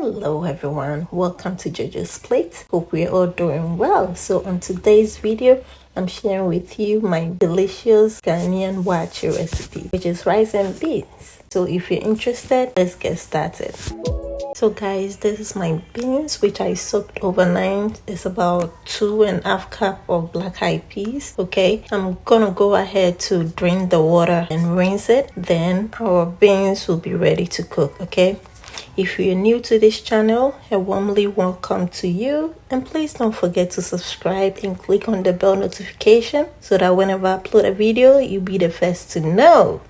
Hello everyone, welcome to Jojo's Plate. Hope we're all doing well. So on today's video, I'm sharing with you my delicious Ghanaian WAAKYE recipe, which is rice and beans. So if you're interested, let's get started. So guys, this is my beans which I soaked overnight. It's about 2.5 cups of black eyed peas. Okay, I'm gonna go ahead to drain the water and rinse it. Then our beans will be ready to cook. Okay, if you're new to this channel, a warmly welcome to you, and please don't forget to subscribe and click on the bell notification so that whenever I upload a video, you'll be the first to know.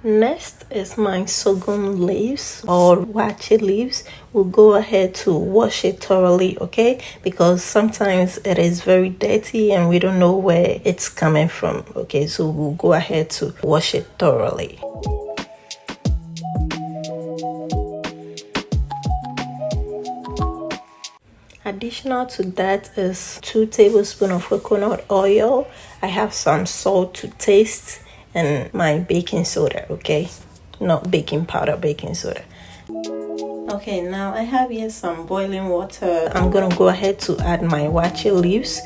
Next is my sorghum leaves or WAAKYE leaves. We'll go ahead to wash it thoroughly, okay? Because sometimes it is very dirty and we don't know where it's coming from, okay? So we'll go ahead to wash it thoroughly. Additional to that is 2 tablespoons of coconut oil. I have some salt to taste and my baking soda, okay? Not baking powder, baking soda. Okay, now I have here some boiling water. I'm gonna go ahead to add my WAAKYE leaves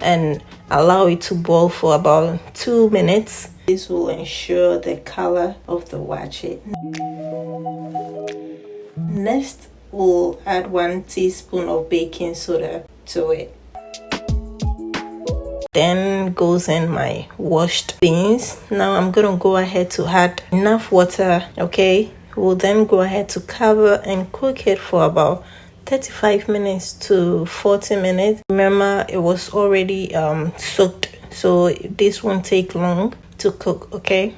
and allow it to boil for about 2 minutes. This will ensure the color of the WAAKYE. Next, we'll add 1 teaspoon of baking soda to it. Then goes in my washed beans. Now I'm gonna go ahead to add enough water, okay? We'll then go ahead to cover and cook it for about 35 minutes to 40 minutes. Remember, it was already soaked, so this won't take long to cook, okay?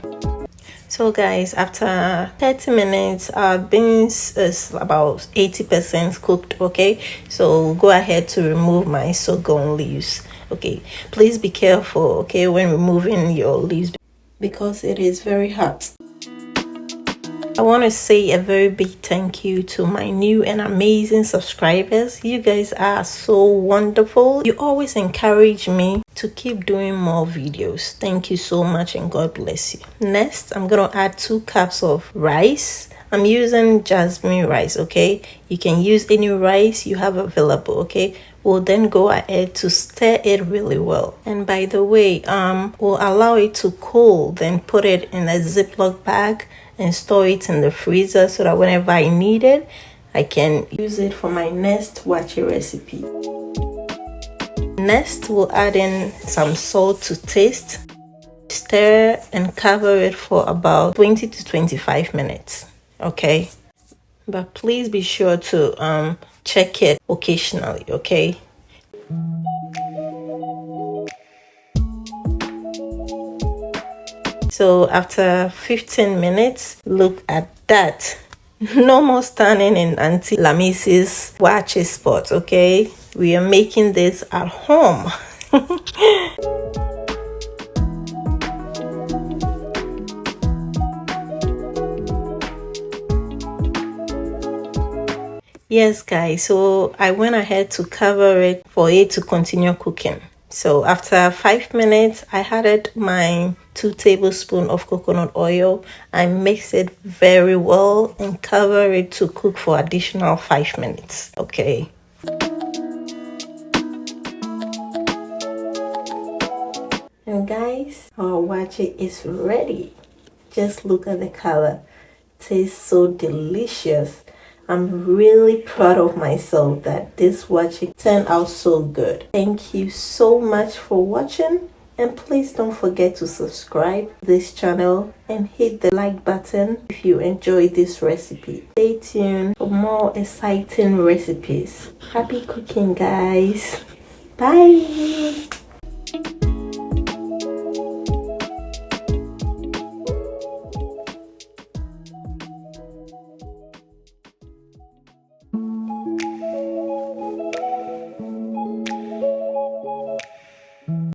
So guys, after 30 minutes, our beans is about 80% cooked, okay? So go ahead to remove my sorghum leaves. Okay, please be careful, okay, when removing your leaves because it is very hot. I want to say a very big thank you to my new and amazing subscribers. You guys are so wonderful. You always encourage me to keep doing more videos. Thank you so much and God bless you. Next, I'm gonna add 2 cups of rice. I'm using jasmine rice, okay? You can use any rice you have available, okay? We'll then go ahead to stir it really well. And by the way, we'll allow it to cool, then put it in a Ziploc bag and store it in the freezer so that whenever I need it, I can use it for my next WAAKYE recipe. Next, we'll add in some salt to taste. Stir and cover it for about 20 to 25 minutes. Okay, but please be sure to check it occasionally, okay? So after 15 minutes, look at that. No more standing in Auntie Lamis's WAAKYE spot, okay? We are making this at home. Yes guys, so I went ahead to cover it for it to continue cooking. So after 5 minutes, I added my 2 tablespoons of coconut oil. I mix it very well and cover it to cook for additional 5 minutes, okay? And guys, our WAAKYE is ready. Just look at the color. Tastes so delicious. I'm really proud of myself that this WAAKYE turned out so good. Thank you so much for watching, and please don't forget to subscribe to this channel and hit the like button if you enjoyed this recipe. Stay tuned for more exciting recipes. Happy cooking guys. Bye.